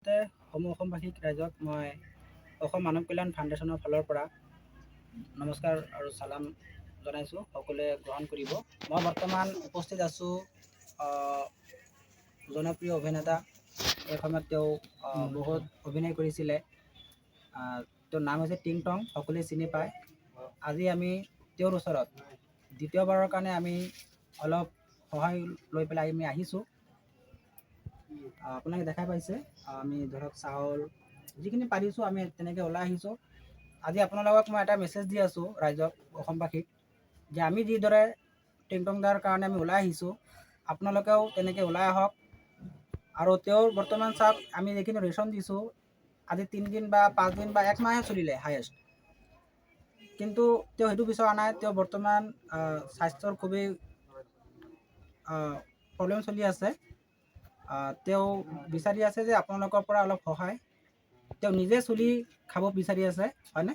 অসমবাসীক ৰাইজক মই অসম মানৱ কল্যাণ ফাউণ্ডেশ্যনৰ ফালৰ পৰা নমস্কাৰ আৰু চালাম জনাইছোঁ। সকলোৱে গ্ৰহণ কৰিব। মই বৰ্তমান উপস্থিত আছোঁ জনপ্ৰিয় অভিনেতা, এই সময়ত তেওঁ বহুত অভিনয় কৰিছিলে। তেওঁৰ নাম হৈছে টিংটং, সকলোৱে চিনি পায়। আজি আমি তেওঁৰ ওচৰত দ্বিতীয়বাৰৰ কাৰণে আমি অলপ সহায় লৈ পেলাই আমি আহিছোঁ। আপোনালোকে দেখাই পাইছে, আমি ধৰক চাউল যিখিনি পাৰিছোঁ আমি তেনেকৈ ওলাই আহিছোঁ। আজি আপোনালোকক মই এটা মেছেজ দি আছোঁ ৰাইজক, অসমবাসীক, যে আমি যিদৰে টিংটং দাৰ কাৰণে আমি ওলাই আহিছোঁ, আপোনালোকেও তেনেকৈ ওলাই আহক। আৰু তেওঁৰ বৰ্তমান চাওক, আমি যিখিনি ৰেচন দিছোঁ আজি 3 দিন বা 5 দিন বা 1 মাহে চলিলে হায়েষ্ট, কিন্তু তেওঁ সেইটো বিচৰা নাই। তেওঁ বৰ্তমান স্বাস্থ্যৰ খুবেই প্ৰব্লেম চলি আছে। তেওঁ বিচাৰি আছে যে আপোনালোকৰ পৰা অলপ সহায়। তেওঁ নিজে চলি খাব বিচাৰি আছে, হয়নে?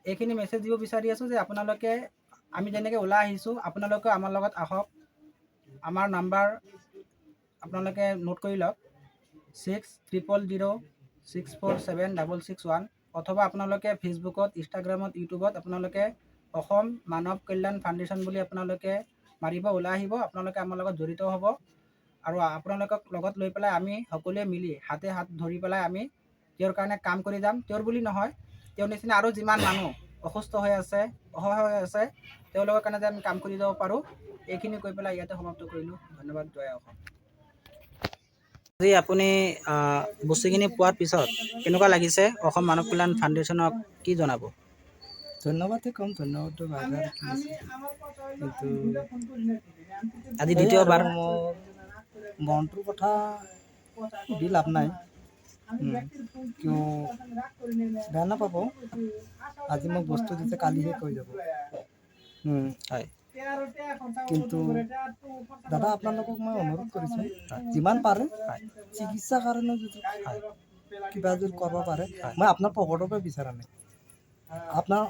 এইখিনি মেছেজ দিব বিচাৰি আছোঁ যে আপোনালোকে, আমি যেনেকৈ ওলাই আহিছোঁ, আপোনালোকে আমাৰ লগত আহক। আমাৰ নাম্বাৰ আপোনালোকে নোট কৰি লওক, 600006476661, অথবা আপোনালোকে ফেচবুকত, ইনষ্টাগ্ৰামত, ইউটিউবত আপোনালোকে অসম মানৱ কল্যাণ ফাউণ্ডেশ্যন বুলি আপোনালোকে মাৰিব, ওলাই আহিব। আপোনালোকে আমাৰ লগত জড়িত হ'ব আৰু আপোনালোকক লগত লৈ পেলাই আমি সকলোৱে মিলি হাতে হাত ধৰি পেলাই আমি তেওঁৰ কাৰণে কাম কৰি যাম। তেওঁৰ বুলি নহয়, তেওঁৰ নিচিনা আৰু যিমান মানুহ অসুস্থ হৈ আছে, অসহায় হৈ আছে, তেওঁলোকৰ কাৰণে যে আমি কাম কৰি যাব পাৰোঁ, এইখিনি কৈ পেলাই ইয়াতে সমাপ্ত কৰিলোঁ। ধন্যবাদ। জয় অসম। আজি আপুনি বস্তুখিনি পোৱাৰ পিছত কেনেকুৱা লাগিছে? অসম মানৱ কল্যাণ ফাউণ্ডেশ্যনক কি জনাব? ধন্যবাদই ক'ম, ধন্যবাদটো বাজাৰ কিন্তু আজি দ্বিতীয়বাৰ মোৰ মনটোৰ কথা সুধি লাভ নাই। কিয় বেয়া নাপাব, আজি মোক বস্তু দিছে কালিহে কৈ যাব। হয়, কিন্তু দাদা আপোনালোকক মই অনুৰোধ কৰিছোঁ, যিমান পাৰে চিকিৎসাৰ কাৰণে যদি কিবা যদি কৰিব পাৰে, মই আপোনাৰ পকেটৰ পৰা বিচৰা নাই। আপোনাৰ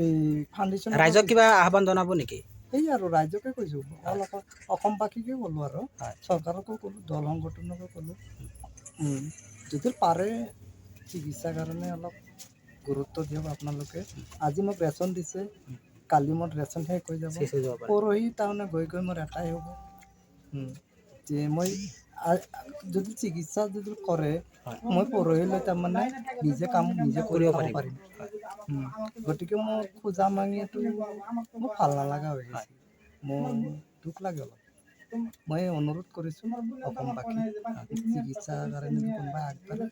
এই ফাউণ্ডেশ্যন ৰাইজক কিবা আহ্বান জনাব নেকি? সেই আৰু ৰাইজকে কৈছোঁ, অসমবাসীকে ক'লোঁ আৰু চৰকাৰকো ক'লোঁ, দল সংগঠনকো ক'লোঁ, যদি পাৰে চিকিৎসাৰ কাৰণে অলপ গুৰুত্ব দিয়ক আপোনালোকে। আজি মোক ৰেচন দিছে, কালি মোৰ ৰেচন শেষ হৈ যাব, পৰহি তাৰমানে গৈ মোৰ এটাই হ'ব যে মই যদি চিকিৎসা যদি কৰে, মই পৰহিলৈ তাৰমানে নিজে কাম নিজে কৰিব পাৰিম। গতিকে মোৰ খোজা মাঙিটো মোক ভাল নালাগা হৈ গৈছে, মোৰ দুখ লাগে অলপ। মই অনুৰোধ কৰিছোঁ অসমবাসীক, চিকিৎসাৰ কাৰণে যদি কোনোবাই আগবাঢ়ে,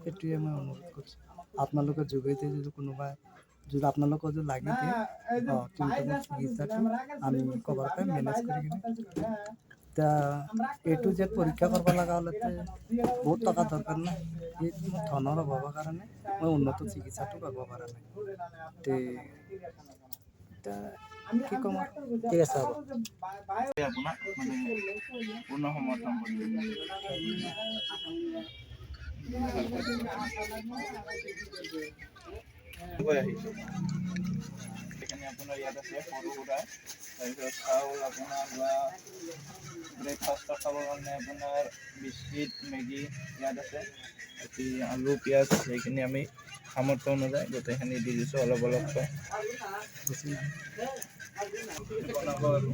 সেইটোৱে মই অনুৰোধ কৰিছোঁ। আপোনালোকৰ যোগেদি যদি কোনোবাই যদি আপোনালোকৰ যদি লাগি দিয়ে, টিংটঙৰ চিকিৎসাটো আমি ক'ৰবাৰ পৰা মেনেজ কৰি কিনে এতিয়া A to Z পৰীক্ষা কৰিব লগা হ'লেতো বহুত টকা দৰকাৰ নাই। এই মোৰ ধনৰ অভাৱৰ কাৰণে মই উন্নত চিকিৎসাটো কৰিব পৰা নাই। এতিয়া কি ক'ম আৰু, ঠিক আছে, হ'ব। আপোনাক মানে পূৰ্ণ সমৰ্থন কৰিম। সেইখিনি আপোনাৰ ইয়াত আছে সৰু সুৰা, তাৰপিছত চাউল আপোনাৰ বা ব্ৰেকফাষ্টত খাবৰ কাৰণে আপোনাৰ বিস্কিট, মেগী ইয়াত আছে। বাকী আলু, পিঁয়াজ সেইখিনি আমি সামৰ্থ্য অনুযায়ী গোটেইখিনি দি দিছোঁ অলপ অলপকৈ। বনাব আৰু